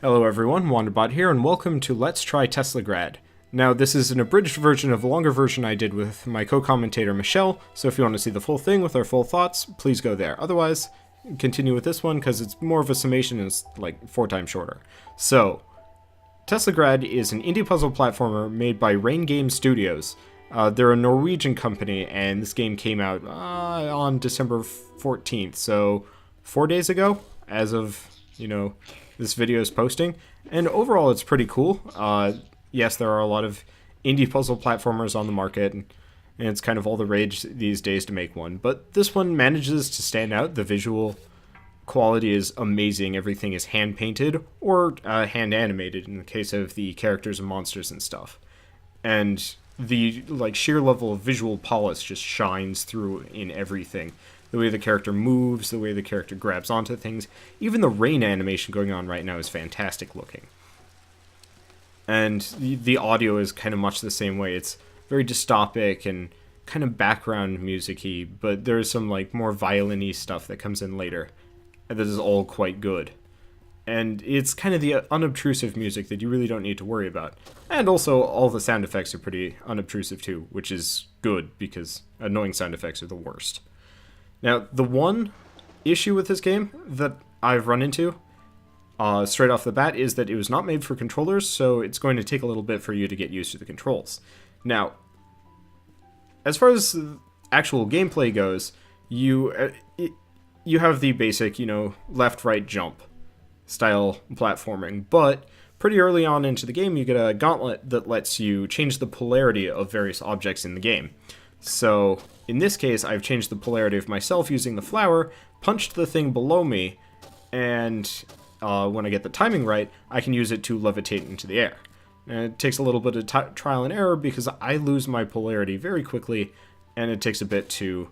Hello everyone, Wanderbot here, and welcome to Let's Try Teslagrad. Now, this is an abridged version of the longer version I did with my co-commentator Michelle, so if you want to see the full thing with our full thoughts, please go there. Otherwise, continue with this one, because it's more of a summation and it's like 4 times shorter. So, Teslagrad is an indie puzzle platformer made by Rain Game Studios. They're a Norwegian company, and this game came out on December 14th, so 4 days ago, as of, this video is posting, and overall it's pretty cool. Yes, there are a lot of indie puzzle platformers on the market, and it's kind of all the rage these days to make one, but this one manages to stand out. The visual quality is amazing. Everything is hand painted or hand animated in the case of the characters and monsters and stuff, and the sheer level of visual polish just shines through in everything. The way the character moves, the way the character grabs onto things, even the rain animation going on right now is fantastic looking. And the audio is kind of much the same way. It's very dystopic and kind of background music-y, but there's some more violin-y stuff that comes in later. And this is all quite good. And it's kind of the unobtrusive music that you really don't need to worry about. And also, all the sound effects are pretty unobtrusive too, which is good, because annoying sound effects are the worst. Now, the one issue with this game that I've run into straight off the bat is that it was not made for controllers, so it's going to take a little bit for you to get used to the controls. Now, as far as actual gameplay goes, you have the basic, left-right jump style platforming, but pretty early on into the game you get a gauntlet that lets you change the polarity of various objects in the game. So, in this case, I've changed the polarity of myself using the flower, punched the thing below me, and when I get the timing right, I can use it to levitate into the air. And it takes a little bit of trial and error because I lose my polarity very quickly, and it takes a bit to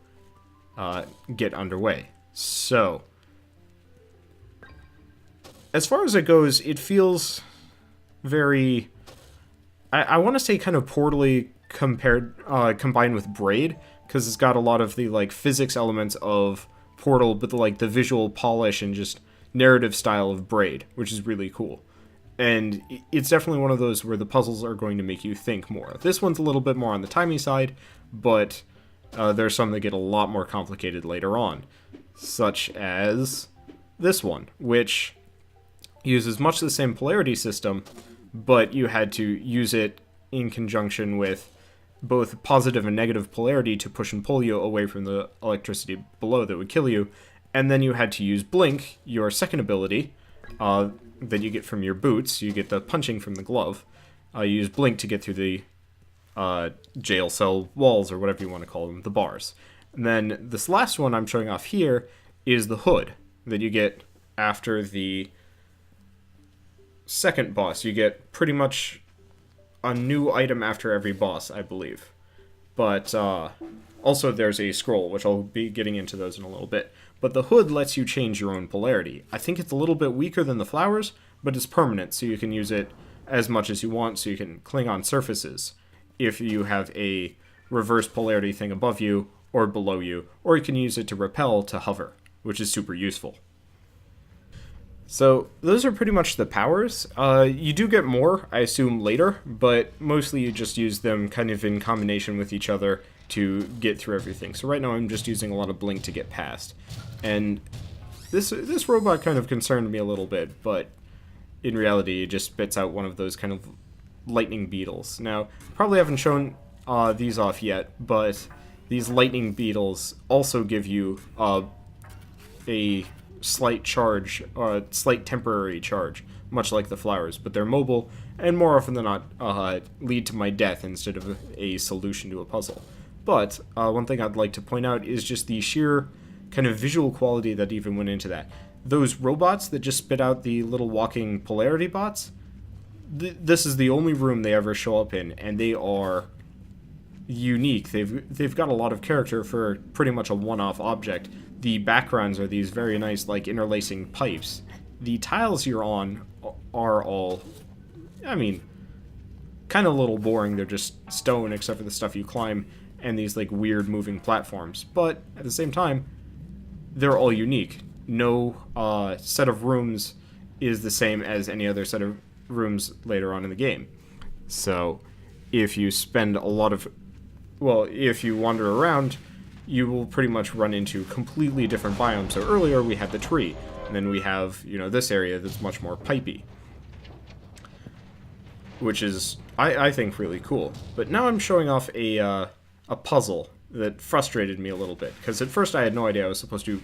get underway. So, as far as it goes, it feels very, I want to say kind of poorly combined with Braid, because it's got a lot of the physics elements of Portal, but the visual polish and just narrative style of Braid, which is really cool. And it's definitely one of those where the puzzles are going to make you think more. This one's a little bit more on the timey side, but there's some that get a lot more complicated later on, such as this one, which uses much the same polarity system, but you had to use it in conjunction with both positive and negative polarity to push and pull you away from the electricity below that would kill you, and then you had to use Blink, your second ability, that you get from your boots. You get the punching from the glove. You use Blink to get through the jail cell walls, or whatever you want to call them, the bars. And then this last one I'm showing off here is the hood that you get after the second boss. You get pretty much a new item after every boss, I believe. But also there's a scroll, which I'll be getting into those in a little bit. But the hood lets you change your own polarity. I think it's a little bit weaker than the flowers, but it's permanent, so you can use it as much as you want, so you can cling on surfaces if you have a reverse polarity thing above you or below you, or you can use it to repel to hover, which is super useful. So, those are pretty much the powers. You do get more, I assume, later, but mostly you just use them kind of in combination with each other to get through everything. So right now I'm just using a lot of Blink to get past. And this robot kind of concerned me a little bit, but in reality it just spits out one of those kind of lightning beetles. Now, probably haven't shown these off yet, but these lightning beetles also give you a slight charge, slight temporary charge, much like the flowers, but they're mobile, and more often than not lead to my death instead of a solution to a puzzle. But one thing I'd like to point out is just the sheer kind of visual quality that even went into that. Those robots that just spit out the little walking polarity bots, this is the only room they ever show up in, and they are unique. They've got a lot of character for pretty much a one-off object. The backgrounds are these very nice, interlacing pipes. The tiles you're on are all, kind of a little boring. They're just stone, except for the stuff you climb, and these, weird moving platforms. But, at the same time, they're all unique. No set of rooms is the same as any other set of rooms later on in the game. So if you spend a lot of, well, if you wander around, you will pretty much run into completely different biomes. So earlier we had the tree, and then we have, this area that's much more pipey, which is, I think, really cool. But now I'm showing off a puzzle that frustrated me a little bit, because at first I had no idea I was supposed to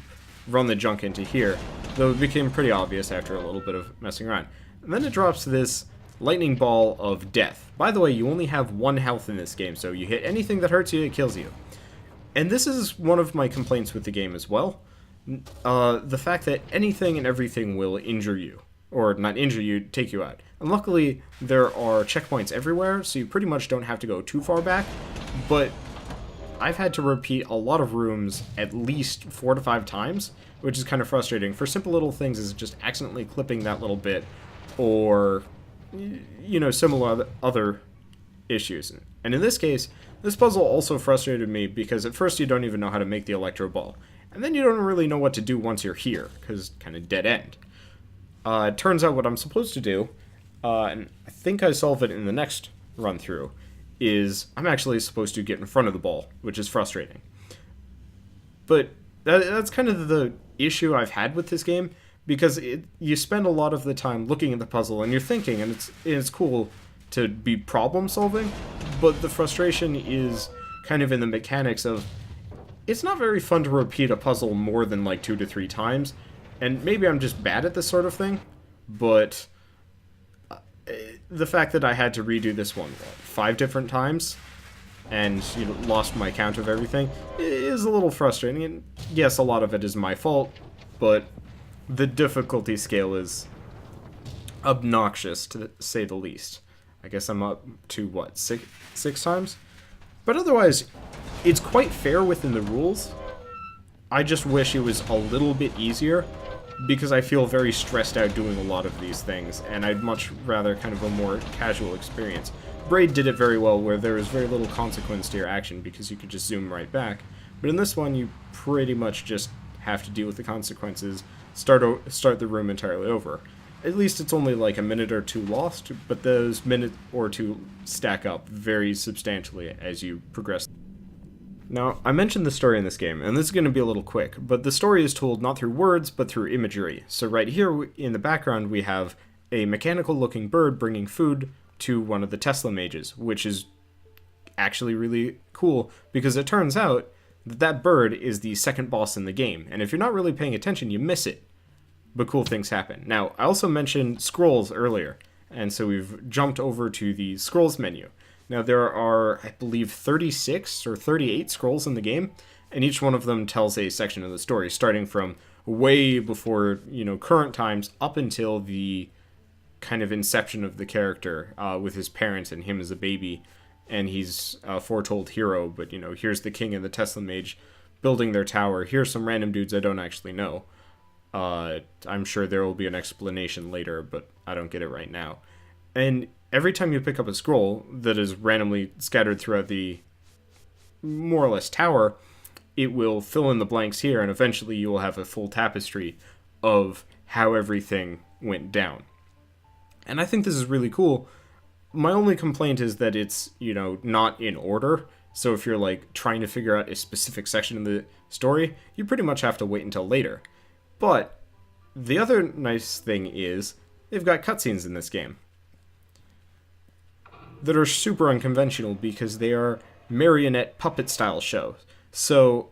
run the junk into here, though it became pretty obvious after a little bit of messing around. And then it drops this lightning ball of death. By the way, you only have 1 health in this game, so you hit anything that hurts you, it kills you. And this is one of my complaints with the game as well. The fact that anything and everything will injure you. Or not injure you, take you out. And luckily, there are checkpoints everywhere, so you pretty much don't have to go too far back. But I've had to repeat a lot of rooms at least 4 to 5 times, which is kind of frustrating. For simple little things as just accidentally clipping that little bit, or, similar other issues. And in this case, this puzzle also frustrated me because at first you don't even know how to make the electro ball. And then you don't really know what to do once you're here, because kind of dead end. It turns out what I'm supposed to do, and I think I solve it in the next run through, is I'm actually supposed to get in front of the ball, which is frustrating. But that's kind of the issue I've had with this game, because you spend a lot of the time looking at the puzzle and you're thinking, and it's cool to be problem solving, but the frustration is kind of in the mechanics of it's not very fun to repeat a puzzle more than like 2 to 3 times, and maybe I'm just bad at this sort of thing, but the fact that I had to redo this one 5 different times and lost my count of everything is a little frustrating. And yes, a lot of it is my fault, but the difficulty scale is obnoxious, to say the least. I guess I'm up to, what, six times? But otherwise, it's quite fair within the rules. I just wish it was a little bit easier, because I feel very stressed out doing a lot of these things, and I'd much rather kind of a more casual experience. Braid did it very well, where there was very little consequence to your action, because you could just zoom right back. But in this one, you pretty much just have to deal with the consequences, start the room entirely over. At least it's only like a minute or 2 lost, but those minute or 2 stack up very substantially as you progress. Now, I mentioned the story in this game, and this is going to be a little quick, but the story is told not through words, but through imagery. So right here in the background, we have a mechanical-looking bird bringing food to one of the Tesla mages, which is actually really cool, because it turns out that that bird is the second boss in the game, and if you're not really paying attention, you miss it. But cool things happen. Now, I also mentioned scrolls earlier, and so we've jumped over to the scrolls menu. Now, there are, I believe, 36 or 38 scrolls in the game, and each one of them tells a section of the story, starting from way before, current times up until the kind of inception of the character with his parents and him as a baby, and he's a foretold hero, but, here's the king and the Tesla mage building their tower. Here's some random dudes I don't actually know. I'm sure there will be an explanation later, but I don't get it right now. And every time you pick up a scroll that is randomly scattered throughout the more or less tower, it will fill in the blanks here, and eventually you will have a full tapestry of how everything went down. And I think this is really cool. My only complaint is that it's, not in order. So if you're like trying to figure out a specific section of the story, you pretty much have to wait until later. But the other nice thing is they've got cutscenes in this game that are super unconventional because they are marionette puppet style shows. So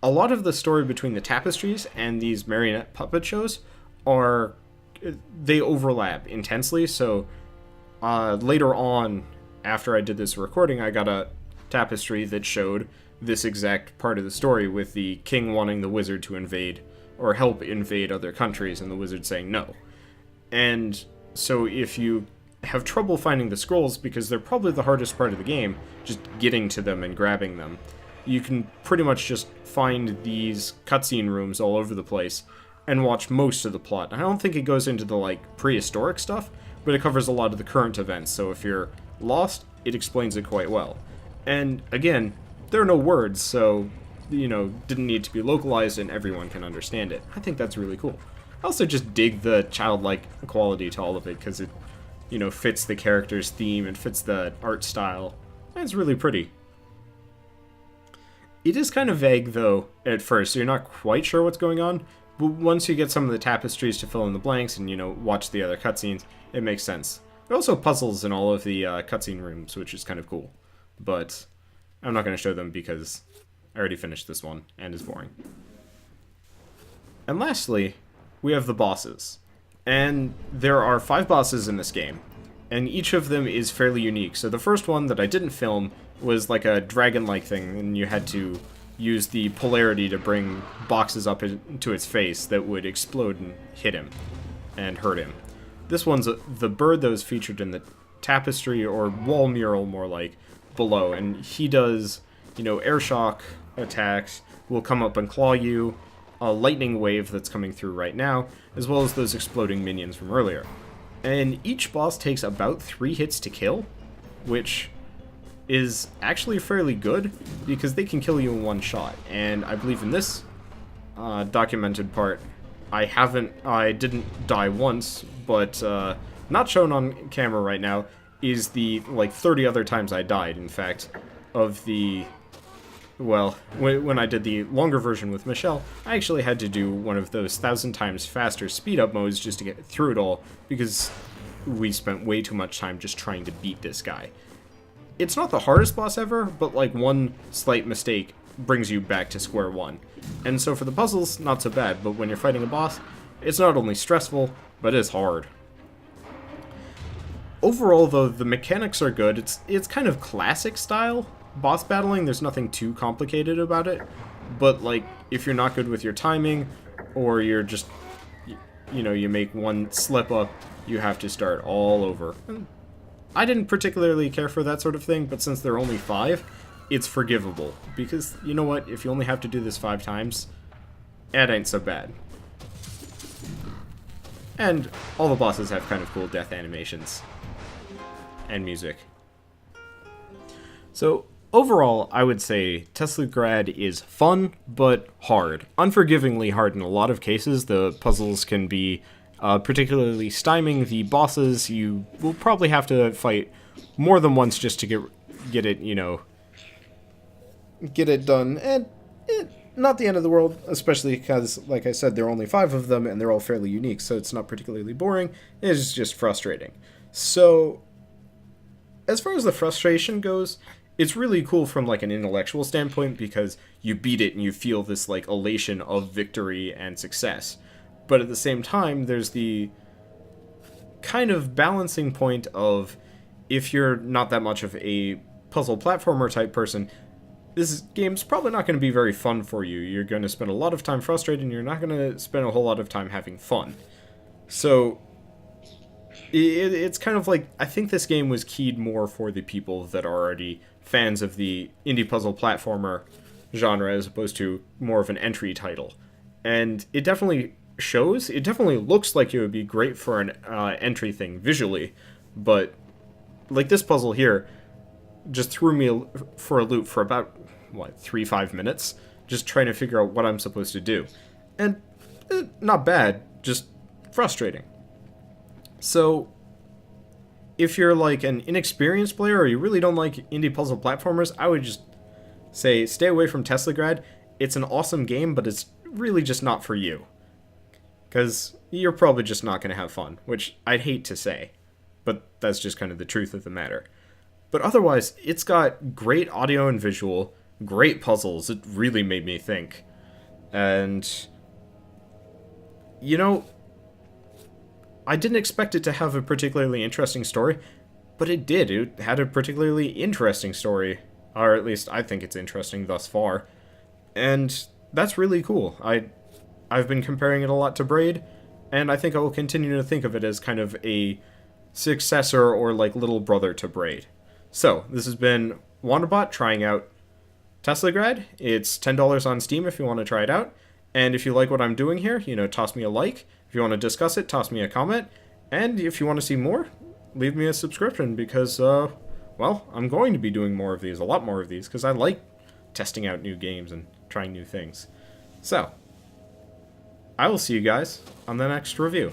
a lot of the story between the tapestries and these marionette puppet shows they overlap intensely. So later on, after I did this recording, I got a tapestry that showed this exact part of the story, with the king wanting the wizard to invade or help invade other countries, and the wizard saying no. And so if you have trouble finding the scrolls, because they're probably the hardest part of the game, just getting to them and grabbing them, you can pretty much just find these cutscene rooms all over the place and watch most of the plot. I don't think it goes into the prehistoric stuff, but it covers a lot of the current events, so if you're lost, it explains it quite well. And again, there are no words, so didn't need to be localized and everyone can understand it. I think that's really cool. I also just dig the childlike quality to all of it, because it, you know, fits the character's theme and fits the art style. And it's really pretty. It is kind of vague, though, at first, so you're not quite sure what's going on, but once you get some of the tapestries to fill in the blanks and, you know, watch the other cutscenes, it makes sense. There are also puzzles in all of the cutscene rooms, which is kind of cool, but I'm not going to show them because I already finished this one, and it's boring. And lastly, we have the bosses. And there are 5 bosses in this game, and each of them is fairly unique. So the first one that I didn't film was like a dragon-like thing, and you had to use the polarity to bring boxes up into its face that would explode and hit him and hurt him. This one's the bird that was featured in the tapestry, or wall mural more like, below, and he does, you know, air shock attacks, will come up and claw you, a lightning wave that's coming through right now, as well as those exploding minions from earlier. And each boss takes about 3 hits to kill, which is actually fairly good, because they can kill you in one shot. And I believe in this documented part, I didn't die once, but not shown on camera right now is the, like, 30 other times I died, in fact, of the... Well, when I did the longer version with Michelle, I actually had to do one of those 1,000 times faster speed-up modes just to get through it all, because we spent way too much time just trying to beat this guy. It's not the hardest boss ever, but like one slight mistake brings you back to square one. And so for the puzzles, not so bad, but when you're fighting a boss, it's not only stressful, but it's hard. Overall, though, the mechanics are good. It's kind of classic style boss battling. There's nothing too complicated about it, but like if you're not good with your timing, or you're just, you know, you make one slip up, you have to start all over. And I didn't particularly care for that sort of thing, but since there are only 5, it's forgivable, because you know what, if you only have to do this 5 times, it ain't so bad. And all the bosses have kind of cool death animations and music. So overall, I would say Teslagrad is fun, but hard. Unforgivingly hard in a lot of cases. The puzzles can be particularly stymieing. The bosses, you will probably have to fight more than once just to get it, you know, get it done. And not the end of the world, especially because, like I said, there are only 5 of them, and they're all fairly unique, so it's not particularly boring. It's just frustrating. So, as far as the frustration goes, it's really cool from like an intellectual standpoint, because you beat it and you feel this like elation of victory and success. But at the same time, there's the kind of balancing point of, if you're not that much of a puzzle platformer type person, this game's probably not going to be very fun for you. You're going to spend a lot of time frustrated, and you're not going to spend a whole lot of time having fun. So it's kind of like, I think this game was keyed more for the people that are already fans of the indie puzzle platformer genre, as opposed to more of an entry title. And it definitely shows. It definitely looks like it would be great for an entry thing visually, but like this puzzle here just threw me for a loop for about, 3-5 minutes, just trying to figure out what I'm supposed to do. And not bad, just frustrating. So if you're like an inexperienced player, or you really don't like indie puzzle platformers, I would just say stay away from Teslagrad. It's an awesome game, but it's really just not for you, because you're probably just not going to have fun, which I'd hate to say, but that's just kind of the truth of the matter. But otherwise, it's got great audio and visual, great puzzles. It really made me think. And, you know, I didn't expect it to have a particularly interesting story, but it did. It had a particularly interesting story, or at least I think it's interesting thus far. And that's really cool. I've been comparing it a lot to Braid, and I think I will continue to think of it as kind of a successor or like little brother to Braid. So, this has been Wanderbot trying out Teslagrad. It's $10 on Steam if you want to try it out. And if you like what I'm doing here, you know, toss me a like. If you want to discuss it, toss me a comment. And if you want to see more, leave me a subscription, because, well, I'm going to be doing more of these, a lot more of these, because I like testing out new games and trying new things. So, I will see you guys on the next review.